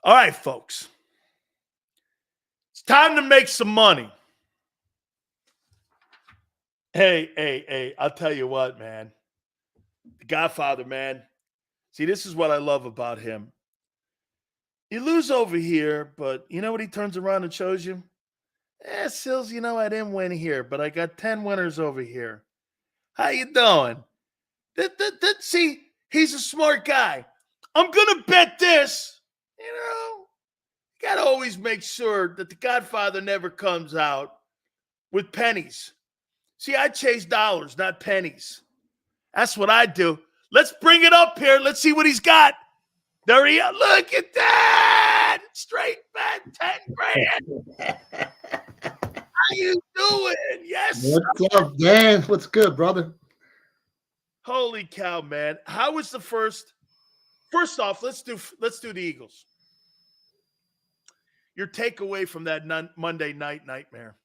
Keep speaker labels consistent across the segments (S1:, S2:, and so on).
S1: All right, folks. It's time to make some money. Hey, I'll tell you what, man. The Godfather, man. See, this is what I love about him. You lose over here, but you know what he turns around and shows you? Sills, I didn't win here, but I got 10 winners over here. How you doing? See, he's a smart guy. I'm going to bet this. You got to always make sure that the Godfather never comes out with pennies. See, I chase dollars, not pennies. That's what I do. Let's bring it up here. Let's see what he's got. There he is. Look at that. Straight bet, 10 grand. How you doing? Yes.
S2: What's up, Dan? What's good, brother?
S1: Holy cow, man. How was the first? First off, let's do the Eagles. Your takeaway from that Monday night nightmare.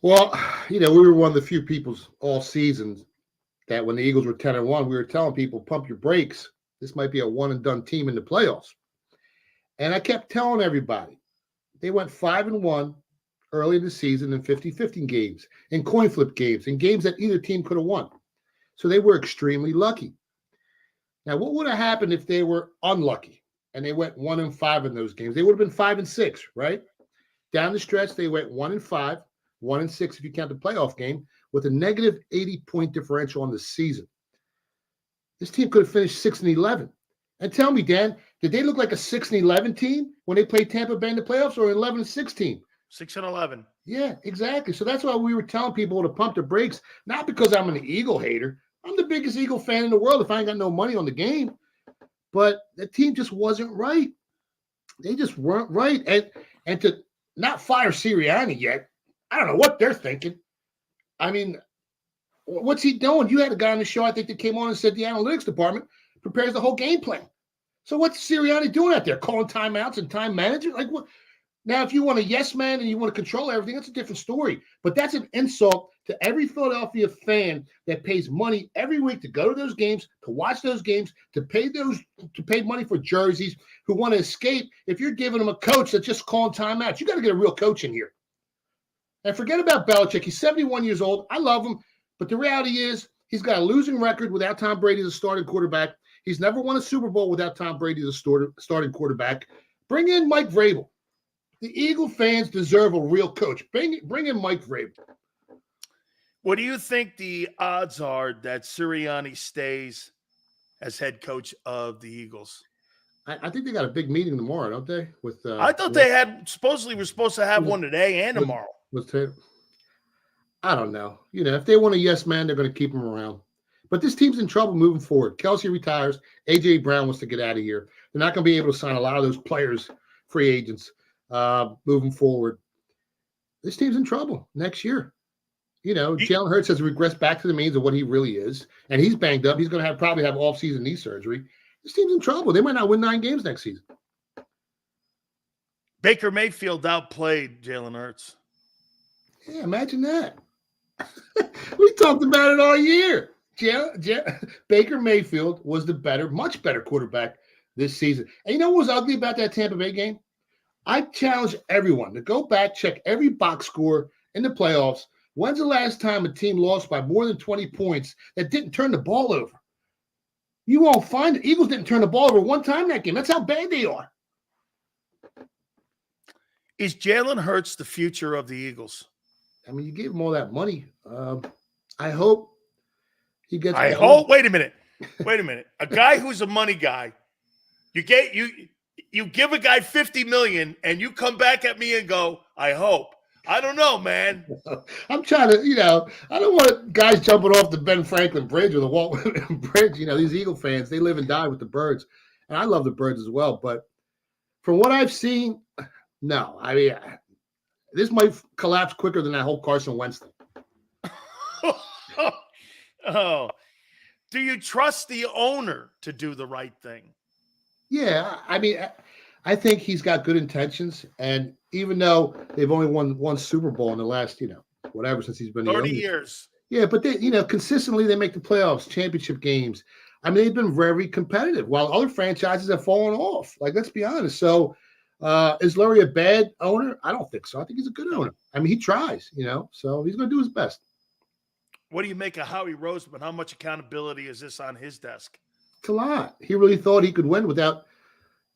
S2: Well, we were one of the few people all seasons that when the Eagles were 10-1, we were telling people, pump your brakes. This might be a one-and-done team in the playoffs. And I kept telling everybody, they went 5-1 early in the season in 50-50 games, in coin flip games, in games that either team could have won. So they were extremely lucky. Now, what would have happened if they were unlucky and they went 1-5 in those games? They would have been 5-6, right? Down the stretch, they went 1-5, 1-6 if you count the playoff game, with a negative 80-point differential on the season. This team could have finished 6-11. And tell me, Dan, did they look like a 6-11 team when they played Tampa Bay in the playoffs, or an 11-6 team?
S1: 6-11.
S2: Yeah, exactly. So that's why we were telling people to pump the brakes, not because I'm an Eagle hater. I'm the biggest Eagle fan in the world if I ain't got no money on the game. But the team just wasn't right. They just weren't right. And to not fire Sirianni yet, I don't know what they're thinking. I mean, what's he doing? You had a guy on the show, I think, that came on and said the analytics department prepares the whole game plan. So what's Sirianni doing out there? Calling timeouts and time management? Like what? Now, if you want a yes man and you want to control everything, that's a different story. But that's an insult to every Philadelphia fan that pays money every week to go to those games, to watch those games, to pay money for jerseys, who want to escape. If you're giving them a coach that's just calling timeouts, you got to get a real coach in here. And forget about Belichick. He's 71 years old. I love him. But the reality is he's got a losing record without Tom Brady as a starting quarterback. He's never won a Super Bowl without Tom Brady as a starting quarterback. Bring in Mike Vrabel. The Eagle fans deserve a real coach. Bring in Mike Vrabel.
S1: What do you think the odds are that Sirianni stays as head coach of the Eagles?
S2: I think they got a big meeting tomorrow, don't they?
S1: I thought they had supposedly were supposed to have one today and tomorrow.
S2: I don't know. If they want a yes man, they're going to keep him around. But this team's in trouble moving forward. Kelsey retires. A.J. Brown wants to get out of here. They're not going to be able to sign a lot of those players, free agents, moving forward. This team's in trouble next year. Jalen Hurts has regressed back to the means of what he really is, and he's banged up. He's going to probably have off-season knee surgery. This team's in trouble. They might not win 9 games next season.
S1: Baker Mayfield outplayed Jalen Hurts.
S2: Yeah, imagine that. We talked about it all year. Baker Mayfield was the much better quarterback this season. And you know what was ugly about that Tampa Bay game? I challenge everyone to go back, check every box score in the playoffs. When's the last time a team lost by more than 20 points that didn't turn the ball over? You won't find it. Eagles didn't turn the ball over one time that game. That's how bad they are.
S1: Is Jalen Hurts the future of the Eagles?
S2: I mean, you gave him all that money. I hope he gets.
S1: Wait a minute. A guy who's a money guy, you give a guy $50 million, and you come back at me and go, I hope. I don't know, man.
S2: I'm trying to, I don't want guys jumping off the Ben Franklin Bridge or the Walt Whitman Bridge. These Eagle fans, they live and die with the Birds. And I love the Birds as well. But from what I've seen, no. I mean, this might collapse quicker than that whole Carson Wentz thing.
S1: Oh. Do you trust the owner to do the right thing?
S2: Yeah. I mean, I think he's got good intentions. And even though they've only won one Super Bowl in the last, whatever, since he's been
S1: 30 years.
S2: Yeah, but they, consistently they make the playoffs, championship games. I mean, they've been very competitive while other franchises have fallen off. Like, let's be honest. So, is Lurie a bad owner? I don't think so. I think he's a good owner. I mean, he tries, so he's going to do his best.
S1: What do you make of Howie Roseman? How much accountability is this on his desk?
S2: It's a lot. He really thought he could win without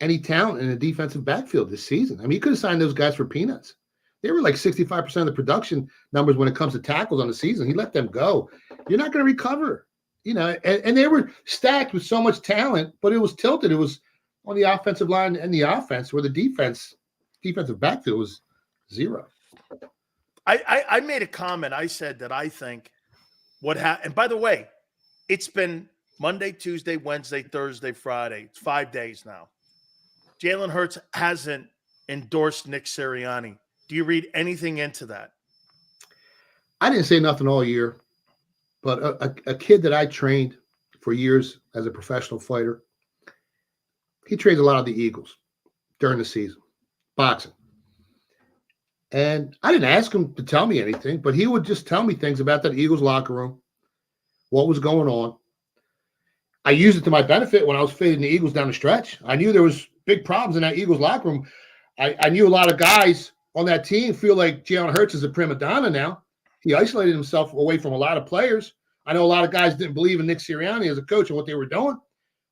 S2: any talent in the defensive backfield this season. I mean, he could have signed those guys for peanuts. They were like 65% of the production numbers when it comes to tackles on the season. He let them go. You're not going to recover, and they were stacked with so much talent, but it was tilted. It was on the offensive line and the offense where the defensive backfield was zero.
S1: I made a comment. I said that I think what happened, and by the way, it's been Monday, Tuesday, Wednesday, Thursday, Friday. It's 5 days now. Jalen Hurts hasn't endorsed Nick Sirianni. Do you read anything into that?
S2: I didn't say nothing all year, but a kid that I trained for years as a professional fighter, he trained a lot of the Eagles during the season, boxing. And I didn't ask him to tell me anything, but he would just tell me things about that Eagles locker room, what was going on. I used it to my benefit when I was fading the Eagles down the stretch. I knew there was big problems in that Eagles locker room. I knew a lot of guys on that team feel like Jalen Hurts is a prima donna now. He isolated himself away from a lot of players. I know a lot of guys didn't believe in Nick Sirianni as a coach and what they were doing.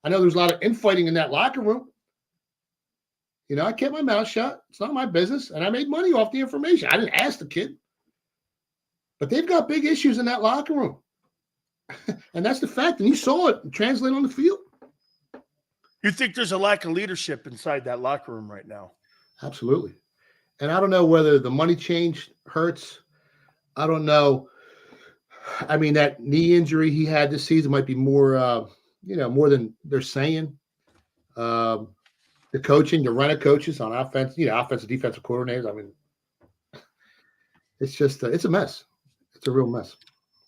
S2: I know there was a lot of infighting in that locker room. I kept my mouth shut. It's not my business. And I made money off the information. I didn't ask the kid. But they've got big issues in that locker room. And that's the fact. And you saw it translate on the field.
S1: You think there's a lack of leadership inside that locker room right now?
S2: Absolutely. And I don't know whether the money change hurts. I don't know. I mean, that knee injury he had this season might be more, more than they're saying. The coaching, the run of coaches on offense, offensive, defensive coordinators. I mean, it's just, it's a mess. It's a real mess.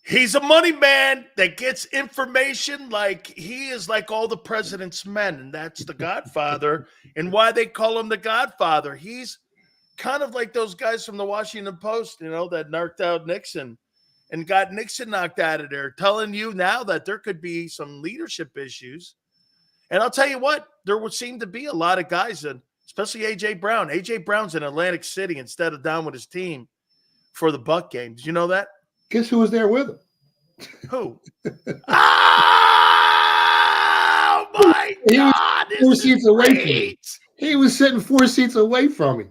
S1: He's a money man that gets information like he is like all the president's men, and that's the Godfather, and why they call him the Godfather. He's kind of like those guys from the Washington Post, that knocked out Nixon and got Nixon knocked out of there, telling you now that there could be some leadership issues. And I'll tell you what, there would seem to be a lot of guys, and especially A.J. Brown. A.J. Brown's in Atlantic City instead of down with his team for the Buck game. Did you know that?
S2: Guess who was there with him?
S1: Who? Oh, my God.
S2: He was 4 seats away from me. He was sitting 4 seats away from me.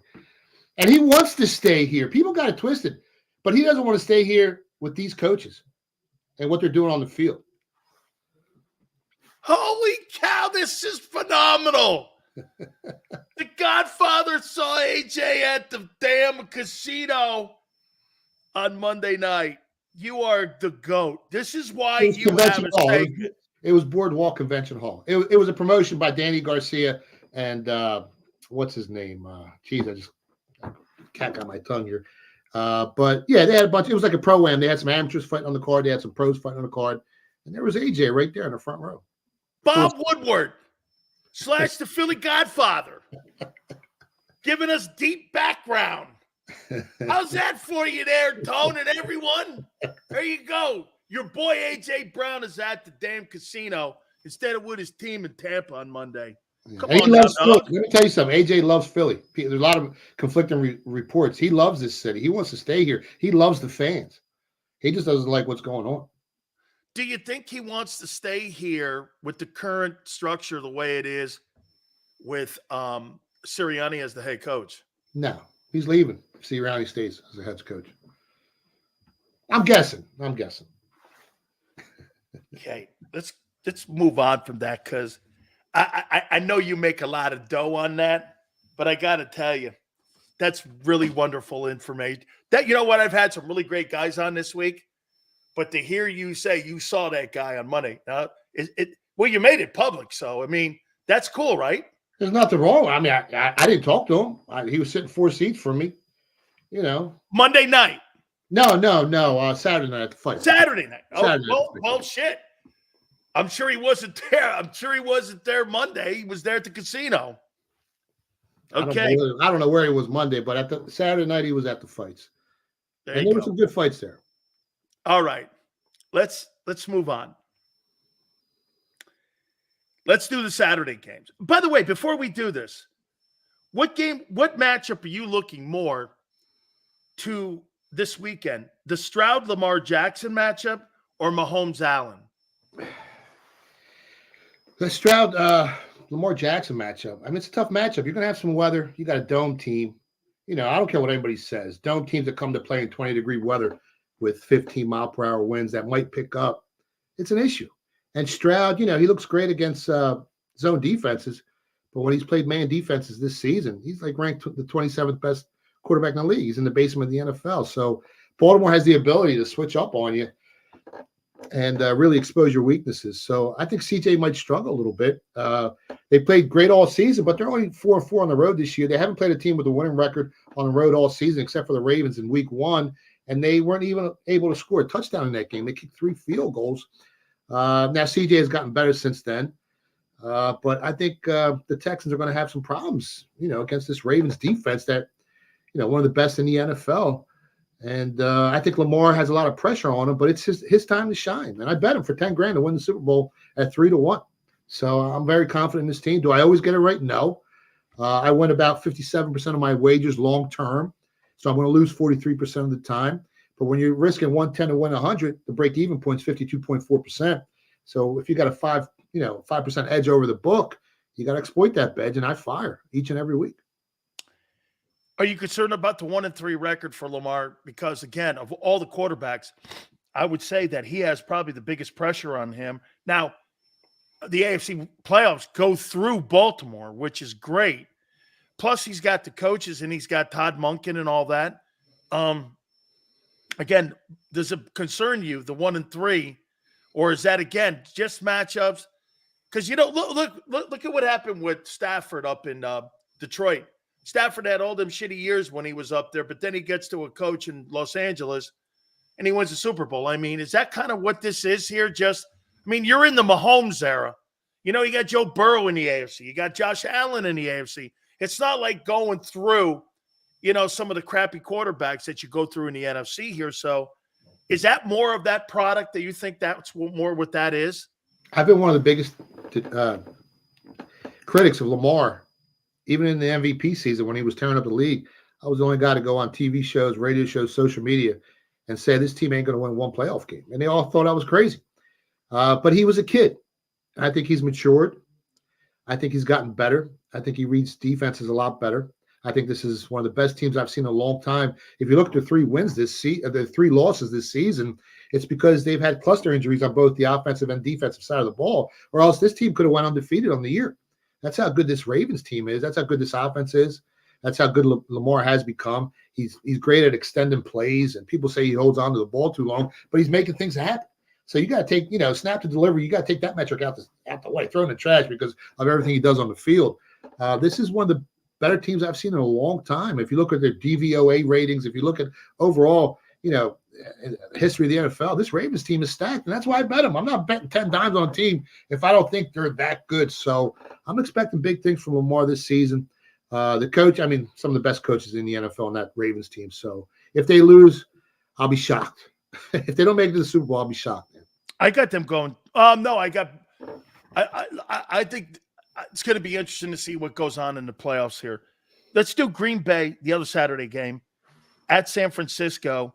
S2: And he wants to stay here. People got it twisted. But he doesn't want to stay here with these coaches and what they're doing on the field.
S1: Holy cow, this is phenomenal. The Godfather saw AJ at the damn casino on Monday night. You are the GOAT. This is why you have a segment.
S2: It was Boardwalk Convention Hall. It was a promotion by Danny Garcia and what's his name? I just cat got my tongue here. But yeah, they had a bunch. It was like a pro-am. They had some amateurs fighting on the card. They had some pros fighting on the card. And there was AJ right there in the front row.
S1: Bob Woodward / the Philly Godfather giving us deep background. How's that for you there, Tone, and everyone? There you go. Your boy A.J. Brown is at the damn casino instead of with his team in Tampa on Monday. Come on now,
S2: Philly. Let me tell you something. A.J. loves Philly. There's a lot of conflicting reports. He loves this city. He wants to stay here. He loves the fans. He just doesn't like what's going on.
S1: Do you think he wants to stay here with the current structure the way it is with Sirianni as the head coach?
S2: No, he's leaving. Sirianni stays as the head coach. I'm guessing.
S1: Okay, let's move on from that because I know you make a lot of dough on that, but I got to tell you, that's really wonderful information. That, you know what, I've had some really great guys on this week. But to hear you say you saw that guy on Monday, well, you made it public. So, I mean, that's cool, right?
S2: There's nothing wrong. I mean, I didn't talk to him. He was sitting 4 seats from me,
S1: Monday night.
S2: No. Saturday night at the fight.
S1: Saturday night. Well, shit. I'm sure he wasn't there. I'm sure he wasn't there Monday. He was there at the casino. Okay.
S2: I don't know where he was Monday, but at the Saturday night, he was at the fights. There were some good fights there.
S1: All right, let's move on. Let's do the Saturday games. By the way, before we do this, what matchup are you looking more to this weekend? The Stroud-Lamar Jackson matchup or Mahomes-Allen?
S2: The Stroud Lamar Jackson matchup. I mean, it's a tough matchup. You're going to have some weather. You got a dome team. I don't care what anybody says. Dome teams that come to play in 20-degree weather with 15-mile-per-hour winds that might pick up. It's an issue. And Stroud, he looks great against zone defenses, but when he's played man defenses this season, he's like ranked the 27th best quarterback in the league. He's in the basement of the NFL. So Baltimore has the ability to switch up on you and really expose your weaknesses. So I think CJ might struggle a little bit. They played great all season, but they're only 4-4 on the road this year. They haven't played a team with a winning record on the road all season, except for the Ravens in week 1, and they weren't even able to score a touchdown in that game. They kicked 3 field goals. Now CJ has gotten better since then. But I think the Texans are going to have some problems, against this Ravens defense that, one of the best in the NFL. And I think Lamar has a lot of pressure on him, but it's his time to shine. And I bet him for $10,000 to win the Super Bowl at 3-1. So I'm very confident in this team. Do I always get it right? No. I win about 57% of my wagers long term. So I'm going to lose 43% of the time. But when you're risking 110 to win 100, the break-even point is 52.4%. So if you got a 5% edge over the book, you got to exploit that edge, and I fire each and every week.
S1: Are you concerned about the 1-3 record for Lamar? Because again, of all the quarterbacks, I would say that he has probably the biggest pressure on him. Now, the AFC playoffs go through Baltimore, which is great. Plus, he's got the coaches and he's got Todd Monken and all that. Again, does it concern you, the 1-3, or is that again just matchups? Because look at what happened with Stafford up in Detroit. Stafford had all them shitty years when he was up there, but then he gets to a coach in Los Angeles and he wins the Super Bowl. I mean, is that kind of what this is here? You're in the Mahomes era. You got Joe Burrow in the AFC. You got Josh Allen in the AFC. It's not like going through, some of the crappy quarterbacks that you go through in the NFC here. So is that more of that product that you think that's more what that is?
S2: I've been one of the biggest critics of Lamar. Even in the MVP season when he was tearing up the league, I was the only guy to go on TV shows, radio shows, social media, and say this team ain't going to win one playoff game. And they all thought I was crazy. But he was a kid. I think he's matured. I think he's gotten better. I think he reads defenses a lot better. I think this is one of the best teams I've seen in a long time. If you look at the 3 wins the 3 losses this season, it's because they've had cluster injuries on both the offensive and defensive side of the ball, or else this team could have went undefeated on the year. That's how good this Ravens team is. That's how good this offense is. That's how good Lamar has become. He's great at extending plays, and people say he holds on to the ball too long, but he's making things happen. So you got to take, snap to delivery. You got to take that metric out the way, throw in the trash because of everything he does on the field. This is one of the better teams I've seen in a long time. If you look at their DVOA ratings, if you look at overall, history of the NFL, this Ravens team is stacked, and that's why I bet them. I'm not betting 10 dimes on a team if I don't think they're that good. So I'm expecting big things from Lamar this season. The coach, some of the best coaches in the NFL on that Ravens team. So if they lose, I'll be shocked. If they don't make it to the Super Bowl, I'll be shocked, man.
S1: I got them going. No, I think it's going to be interesting to see what goes on in the playoffs here. Let's do Green Bay, the other Saturday game, at San Francisco.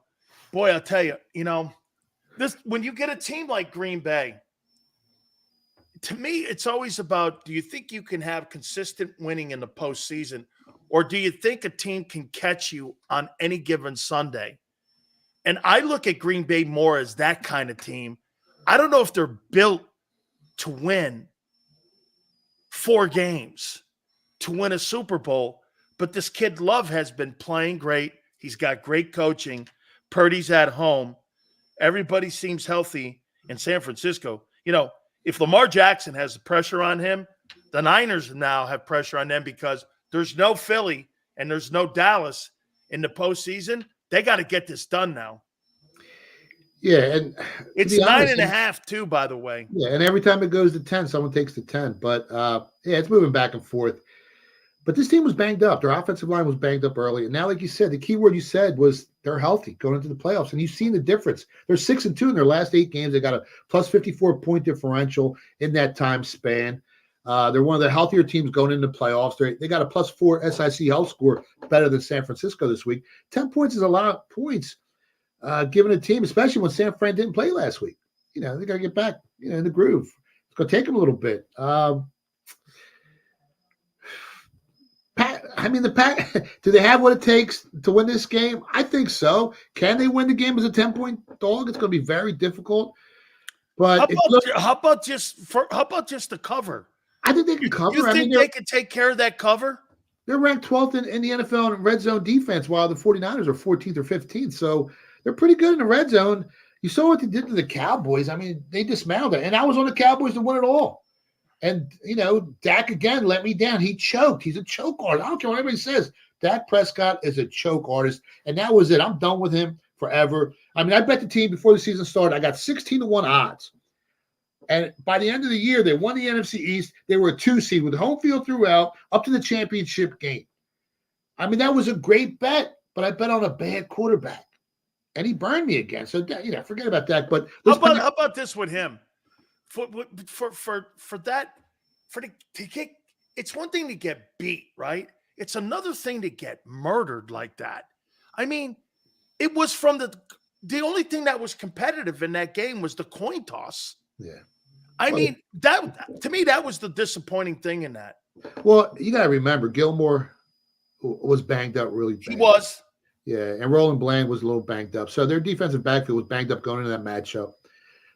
S1: Boy, I'll tell you, when you get a team like Green Bay, to me, it's always about, do you think you can have consistent winning in the postseason, or do you think a team can catch you on any given Sunday? And I look at Green Bay more as that kind of team. I don't know if they're built to win 4 games, to win a Super Bowl, but this kid Love has been playing great. He's got great coaching. Purdy's at home. Everybody seems healthy in San Francisco. If Lamar Jackson has the pressure on him, the Niners now have pressure on them because there's no Philly and there's no Dallas in the postseason. They got to get this done now.
S2: Yeah, and
S1: it's 9.5 too, by the way.
S2: Yeah, and every time it goes to 10, someone takes the 10. But it's moving back and forth. But this team was banged up. Their offensive line was banged up early. And now, like you said, the key word you said was they're healthy going into the playoffs. And you've seen the difference. They're 6-2 in their last 8 games. They got a plus 54 point differential in that time span. They're one of the healthier teams going into the playoffs. They got a +4 SIC health score, better than San Francisco this week. 10 points is a lot of points given a team, especially when San Fran didn't play last week. They got to get back in the groove. It's going to take them a little bit. The Pack, do they have what it takes to win this game? I think so. Can they win the game as a 10-point dog? It's going to be very difficult. But
S1: how about just the cover?
S2: I think they can cover.
S1: You think they could take care of that cover?
S2: They're ranked 12th in the NFL in red zone defense, while the 49ers are 14th or 15th. So they're pretty good in the red zone. You saw what they did to the Cowboys. I mean, they dismantled it. And I was on the Cowboys to win it all. And, Dak again let me down. He choked. He's a choke artist. I don't care what anybody says. Dak Prescott is a choke artist. And that was it. I'm done with him forever. I mean, I bet the team before the season started, I got 16-1 odds. And by the end of the year, they won the NFC East. They were a 2 seed with home field throughout up to the championship game. I mean, that was a great bet, but I bet on a bad quarterback. And he burned me again. So, forget about that. But
S1: how about this with him? It's one thing to get beat, right? It's another thing to get murdered like that. I mean, it was from the only thing that was competitive in that game was the coin toss.
S2: Yeah.
S1: I mean, that to me, that was the disappointing thing in that.
S2: Well, you got to remember, Gilmore was banged up really bad.
S1: He was.
S2: Yeah, and Roland Bland was a little banged up. So their defensive backfield was banged up going into that matchup.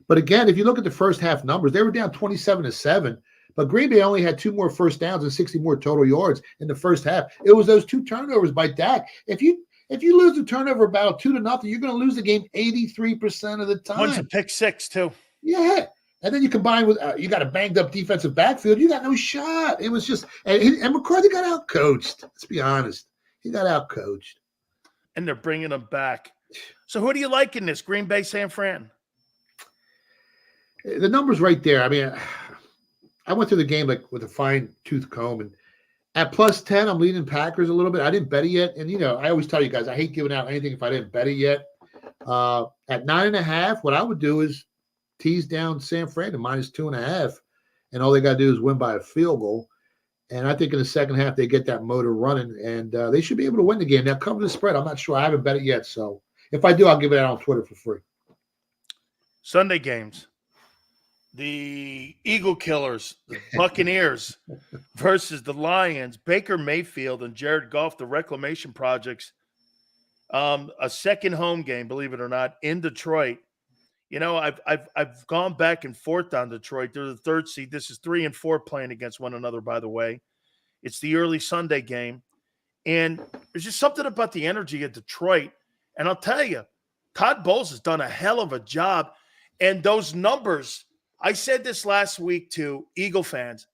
S2: But again, if you look at the first half numbers, they were down 27-7. But Green Bay only had 2 more first downs and 60 more total yards in the first half. It was those 2 turnovers by Dak. If you lose the turnover battle 2-0, you're going to lose the game 83% of the time.
S1: One's a pick 6 too.
S2: Yeah. And then you combine with you got a banged up defensive backfield. You got no shot. It was just and McCarthy got out coached. Let's be honest. He got out coached.
S1: And they're bringing him back. So who do you like in this? Green Bay, San Fran?
S2: The number's right there. I mean, I went through the game like with a fine-tooth comb, and at +10, I'm leaning Packers a little bit. I didn't bet it yet, and I always tell you guys I hate giving out anything if I didn't bet it yet. At 9.5, what I would do is tease down San Fran to -2.5, and all they got to do is win by a field goal. And I think in the second half they get that motor running, and they should be able to win the game. Now, cover the spread. I'm not sure. I haven't bet it yet, so if I do, I'll give it out on Twitter for free.
S1: Sunday games. The Eagle Killers, the Buccaneers versus the Lions, Baker Mayfield and Jared Goff, the reclamation projects. A second home game, believe it or not, in Detroit. I've gone back and forth on Detroit. They're the 3rd seed. This is 3 and 4 playing against one another, by the way. It's the early Sunday game. And there's just something about the energy of Detroit. And I'll tell you, Todd Bowles has done a hell of a job. And those numbers, I said this last week to Eagle fans,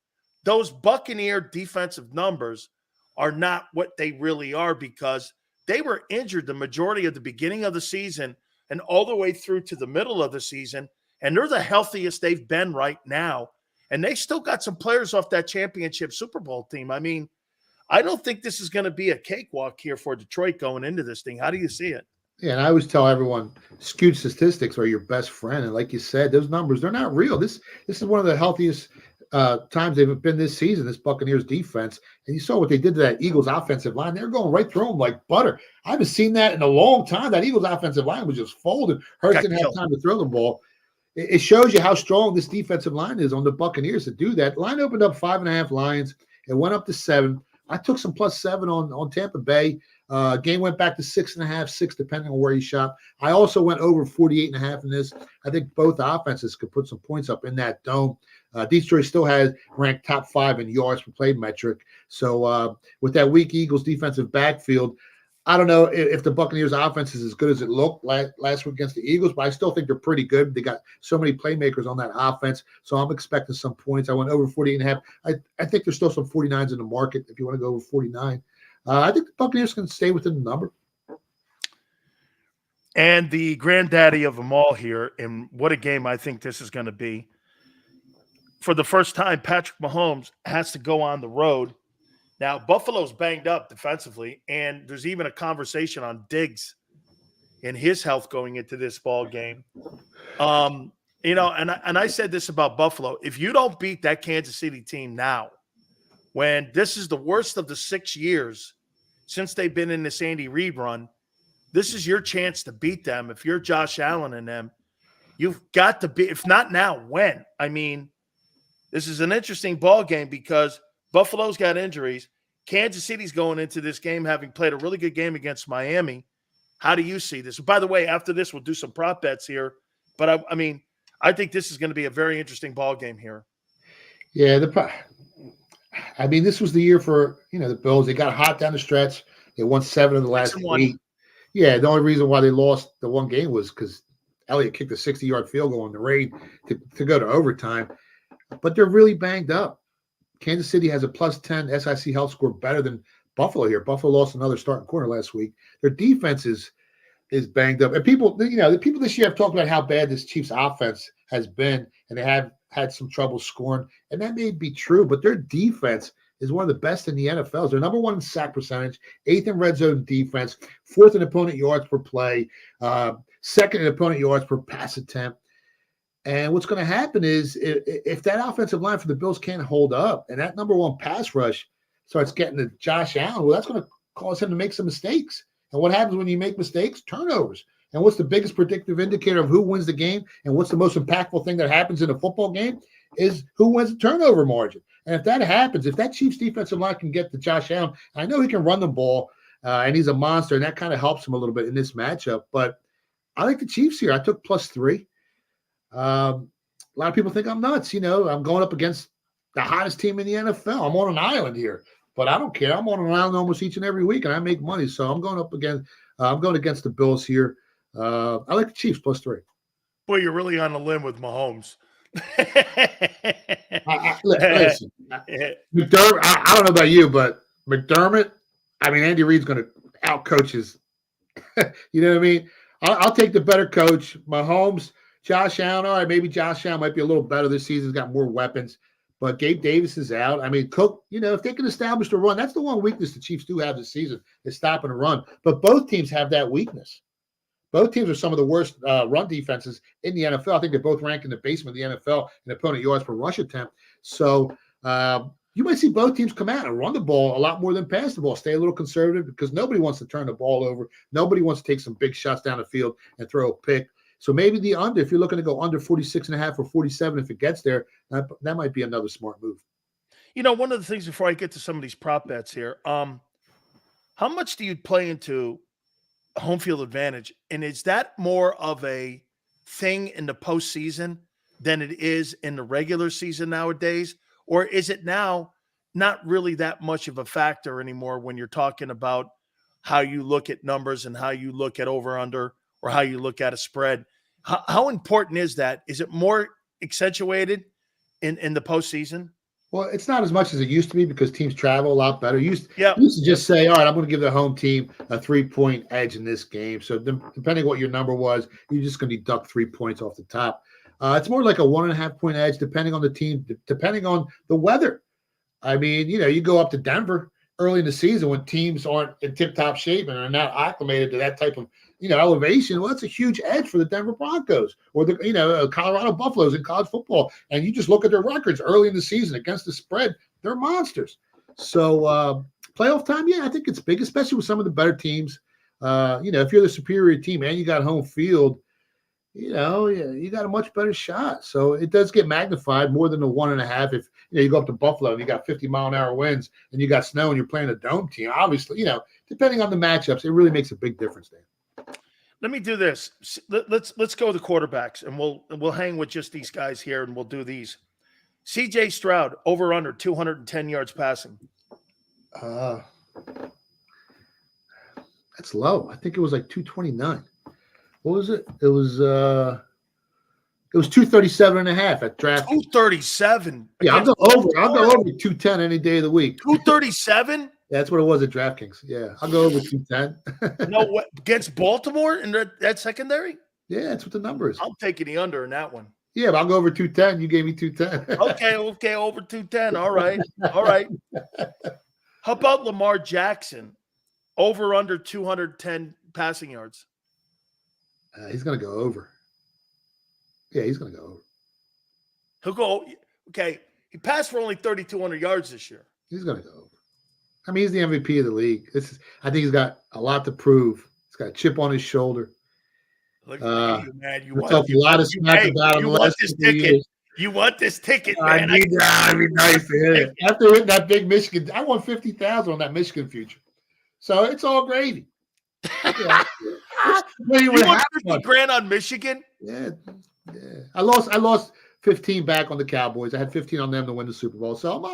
S1: those Buccaneer defensive numbers are not what they really are because they were injured the majority of the beginning of the season and all the way through to the middle of the season, and they're the healthiest they've been right now. And they still got some players off that championship Super Bowl team. I mean, I don't think this is going to be a cakewalk here for Detroit going into this thing. How do you see it?
S2: Yeah, and I always tell everyone, skewed statistics are your best friend. And like you said, those numbers, they're not real. This is one of the healthiest times they've been this season, this Buccaneers defense. And you saw what they did to that Eagles offensive line. They're going right through them like butter. I haven't seen that in a long time. That Eagles offensive line was just folded. Hurts didn't have time to throw the ball. It shows you how strong this defensive line is on the Buccaneers to do that. Line opened up 5.5 Lions. It went up to 7. I took some +7 on Tampa Bay. Game went back to 6.5, 6, depending on where you shop. I also went over 48.5 in this. I think both offenses could put some points up in that dome. Detroit still has ranked top 5 in yards per play metric. So with that weak Eagles defensive backfield, I don't know if the Buccaneers offense is as good as it looked last week against the Eagles, but I still think they're pretty good. They got so many playmakers on that offense, so I'm expecting some points. I went over 48.5. I think there's still some 49s in the market if you want to go over 49. I think the Buccaneers can stay within the number.
S1: And the granddaddy of them all here, and what a game I think this is going to be. For the first time, Patrick Mahomes has to go on the road. Now, Buffalo's banged up defensively, and there's even a conversation on Diggs and his health going into this ball game. And I said this about Buffalo. If you don't beat that Kansas City team now, when this is the worst of the 6 years since they've been in this Andy Reid run, this is your chance to beat them. If you're Josh Allen and them, you've got to be, if not now, when? I mean, this is an interesting ball game because Buffalo's got injuries. Kansas City's going into this game having played a really good game against Miami. How do you see this? By the way, after this, we'll do some prop bets here. But I think this is going to be a very interesting ball game here.
S2: Yeah, this was the year for the Bills. They got hot down the stretch. They won 7 of the last 8. Yeah, the only reason why they lost the one game was because Elliott kicked a 60-yard field goal in the rain to go to overtime. But they're really banged up. Kansas City has a +10 SIC health score better than Buffalo here. Buffalo lost another starting corner last week. Their defense is banged up. And people, the people this year have talked about how bad this Chiefs offense has been, and they have had some trouble scoring. And that may be true, but their defense is one of the best in the NFL. They're number 1 in sack percentage, 8th in red zone defense, 4th in opponent yards per play, 2nd in opponent yards per pass attempt. And what's going to happen is if that offensive line for the Bills can't hold up and that number 1 pass rush starts getting to Josh Allen, well, that's going to cause him to make some mistakes. And what happens when you make mistakes? Turnovers. And what's the biggest predictive indicator of who wins the game and what's the most impactful thing that happens in a football game is who wins the turnover margin. And if that happens, if that Chiefs defensive line can get to Josh Allen, I know he can run the ball and he's a monster, and that kind of helps him a little bit in this matchup. But I like the Chiefs here. I took +3. A lot of people think I'm nuts. I'm going up against the hottest team in the NFL. I'm on an island here, but I don't care. I'm on an island almost each and every week, and I make money. So I'm going up against. I'm going against the Bills here. I like the Chiefs +3.
S1: Boy, you're really on a limb with Mahomes.
S2: Listen, McDermott. I don't know about you, but McDermott. Andy Reid's going to outcoach his. You know what I mean? I'll take the better coach. Mahomes. Josh Allen, all right, maybe Josh Allen might be a little better this season. He's got more weapons, but Gabe Davis is out. Cook, if they can establish the run, that's the one weakness the Chiefs do have this season is stopping the run. But both teams have that weakness. Both teams are some of the worst run defenses in the NFL. I think they both rank in the basement of the NFL in opponent yards per rush attempt. So you might see both teams come out and run the ball a lot more than pass the ball. Stay a little conservative because nobody wants to turn the ball over. Nobody wants to take some big shots down the field and throw a pick. So maybe the under, if you're looking to go under 46.5 or 47, if it gets there, that might be another smart move.
S1: One of the things before I get to some of these prop bets here, how much do you play into home field advantage? And is that more of a thing in the postseason than it is in the regular season nowadays? Or is it now not really that much of a factor anymore when you're talking about how you look at numbers and how you look at over-under or how you look at a spread? How important is that? Is it more accentuated in the postseason?
S2: Well, it's not as much as it used to be because teams travel a lot better. Used to just say, all right, I'm going to give the home team a 3-point edge in this game. So depending on what your number was, you're just going to deduct 3 points off the top. It's more like a 1.5-point edge depending on the team, depending on the weather. You go up to Denver early in the season when teams aren't in tip-top shape and are not acclimated to that type of elevation. Well, that's a huge edge for the Denver Broncos or the Colorado Buffaloes in college football. And you just look at their records early in the season against the spread, they're monsters. So playoff time, I think it's big, especially with some of the better teams. If you're the superior team and you got home field, you got a much better shot. So it does get magnified more than the 1.5. If you go up to Buffalo and you got 50-mile-an-hour winds and you got snow and you're playing a dome team, obviously, depending on the matchups, it really makes a big difference there.
S1: Let me do this. Let's go to the quarterbacks, and we'll hang with just these guys here, and we'll do these. C.J. Stroud over under 210 yards passing.
S2: That's low. I think it was like 229. What was it? It was 237.5 at draft.
S1: 237.
S2: Yeah, I'll go over 210 any day of the week.
S1: 237.
S2: Yeah, that's what it was at DraftKings. Yeah, I'll go over 210.
S1: No, what, against Baltimore in that secondary?
S2: Yeah, that's what the number is.
S1: I'm taking the under in that one.
S2: Yeah, but I'll go over 210. You gave me 210.
S1: Okay, over 210. All right. How about Lamar Jackson? Over under 210 passing yards.
S2: He's going to go over. Yeah, he's going to go over.
S1: He'll go. Okay, he passed for only 3,200 yards this year.
S2: He's going to go over. I mean, he's the MVP of the league. I think he's got a lot to prove. He's got a chip on his shoulder.
S1: Look at you, man. You want
S2: a lot of smack about him the last
S1: this
S2: couple of
S1: ticket.
S2: years.
S1: You want this ticket,
S2: I
S1: man.
S2: need that. It'd be nice to hit it. After hitting that big Michigan, I won $50,000 on that Michigan future. So it's all gravy. Yeah.
S1: You won 50 grand on Michigan?
S2: Yeah. I lost 15 back on the Cowboys. I had 15 on them to win the Super Bowl. So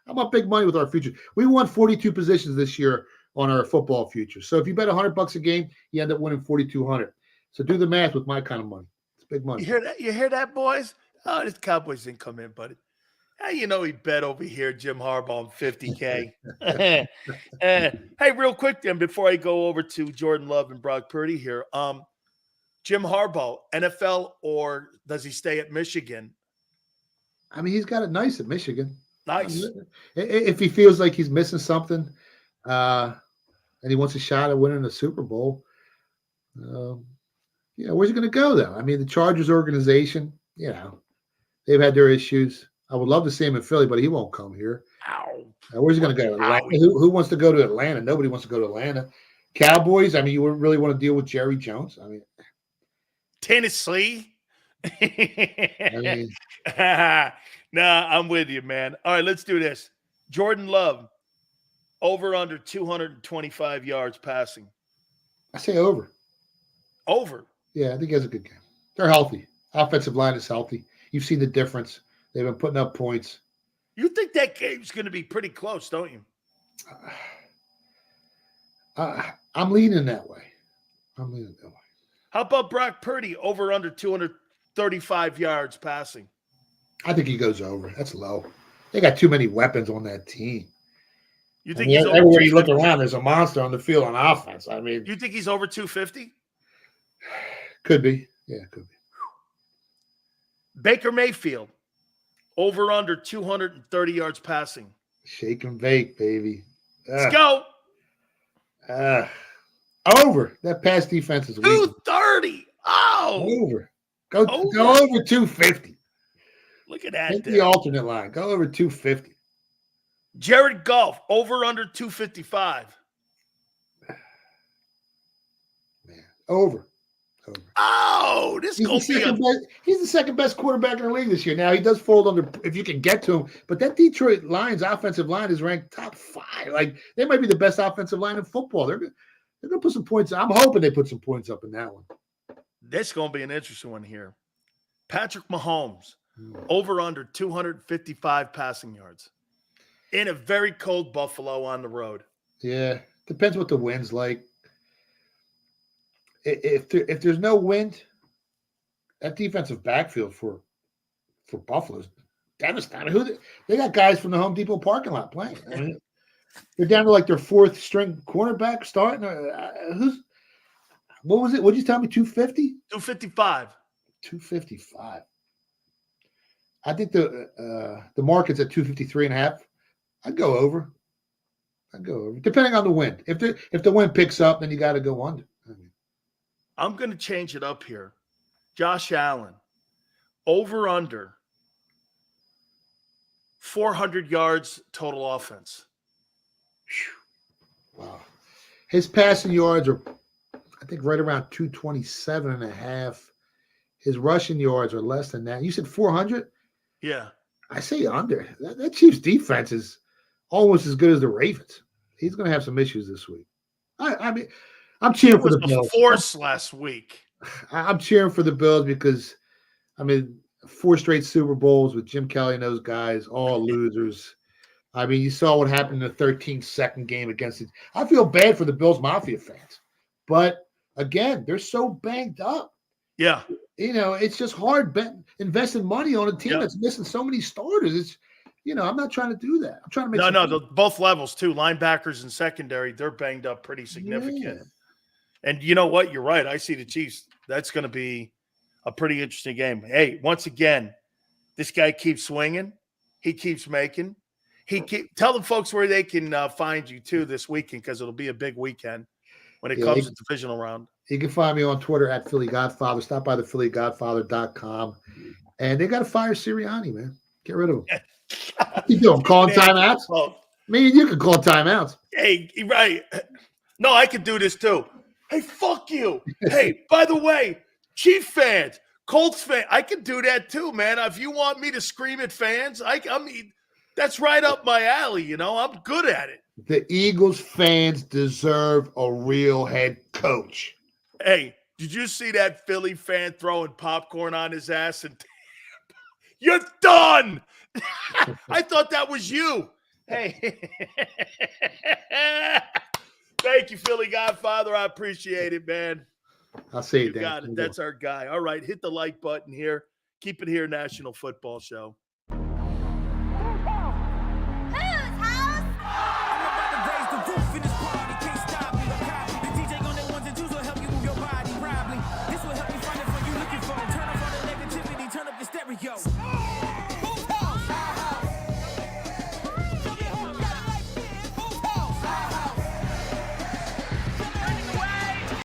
S2: I'm up big money with our future. We won 42 positions this year on our football future. So if you bet $100 a game, you end up winning 4,200. So do the math with my kind of money. It's big money.
S1: You hear that? You hear that, boys? Oh, this Cowboys didn't come in, buddy. You know he bet over here, Jim Harbaugh, on 50K. Hey, real quick then, before I go over to Jordan Love and Brock Purdy here, Jim Harbaugh, NFL, or does he stay at Michigan?
S2: I mean, he's got it nice at Michigan.
S1: Nice.
S2: If he feels like he's missing something, and he wants a shot at winning a Super Bowl, where's he going to go though? I mean, the Chargers organization, they've had their issues. I would love to see him in Philly, but he won't come here. Where's he going to go? Who wants to go to Atlanta? Nobody wants to go to Atlanta. Cowboys, I mean, you wouldn't really want to deal with Jerry Jones. I mean,
S1: Tennessee? Nah, I'm with you, man. All right, let's do this. Jordan Love, over under 225 yards passing.
S2: I say over.
S1: Over?
S2: Yeah, I think he has a good game. They're healthy. Offensive line is healthy. You've seen the difference. They've been putting up points.
S1: You think that game's going to be pretty close, don't you?
S2: I'm leaning that way.
S1: How about Brock Purdy, over under 235 yards passing?
S2: I think he goes over. That's low. They got too many weapons on that team.
S1: You think he's over
S2: everywhere you look around, there's a monster on the field on offense. I mean,
S1: you think he's over 250?
S2: Could be. Yeah, could be.
S1: Baker Mayfield, over under 230 yards passing.
S2: Shake and bake, baby.
S1: Let's go.
S2: Over. That pass defense is weak.
S1: 230. Oh.
S2: Over. Go over 250.
S1: Look at that.
S2: Take the alternate line. Go over 250.
S1: Jared Goff, over under 255.
S2: Man, over.
S1: Oh, this is going to be
S2: he's the second best quarterback in the league this year. Now, he does fold under if you can get to him, but that Detroit Lions offensive line is ranked top 5. Like, they might be the best offensive line in football. They're going to put some points. I'm hoping they put some points up in that one.
S1: This is going to be an interesting one here. Patrick Mahomes, over under 255 passing yards in a very cold Buffalo on the road.
S2: Yeah, depends what the wind's like. If there's no wind, that defensive backfield for Buffalo's devastating. They got guys from the Home Depot parking lot playing. I mean, they're down to like their 4th string cornerback starting. What was it? What did you tell me? 250?
S1: 255.
S2: 255. I think the market's at 253.5. I'd go over. Depending on the wind. If the wind picks up, then you got to go under.
S1: I'm going to change it up here. Josh Allen, over under 400 yards total offense.
S2: Wow. His passing yards are, I think, right around 227.5. His rushing yards are less than that. You said 400?
S1: Yeah.
S2: I say under. That Chiefs defense is almost as good as the Ravens. He's going to have some issues this week. I mean, I'm cheering for the Bills.
S1: Force last week.
S2: I'm cheering for the Bills because, I mean, 4 straight Super Bowls with Jim Kelly and those guys, all losers. I mean, you saw what happened in the 13-second game against it. I feel bad for the Bills Mafia fans. But, again, they're so banged up.
S1: Yeah.
S2: It's just hard investing money on a team that's missing so many starters. It's, I'm not trying to do that. I'm trying to make
S1: both levels too. Linebackers and secondary, they're banged up pretty significant. Yeah. And you know what? You're right. I see the Chiefs. That's going to be a pretty interesting game. Hey, once again, this guy keeps swinging. He keeps making. Tell the folks where they can find you too this weekend because it'll be a big weekend when it
S2: Yeah,
S1: comes to divisional round.
S2: You can find me on Twitter at Philly Godfather. Stop by the PhillyGodfather.com. And they got to fire Sirianni, man. Get rid of him. What you doing? Calling timeouts? Me and you can call timeouts.
S1: Hey, right. No, I could do this too. Hey, fuck you. Hey, by the way, Chief fans, Colts fans, I can do that too, man. If you want me to scream at fans, I mean, that's right up my alley, you know. I'm good at it.
S2: The Eagles fans deserve a real head coach.
S1: Hey, did you see that Philly fan throwing popcorn on his ass? And you're done. I thought that was you. Hey. Thank you, Philly Godfather. I appreciate it, man.
S2: I'll see you,
S1: You got it. That's our guy. All right, hit the like button here. Keep it here, National Football Show.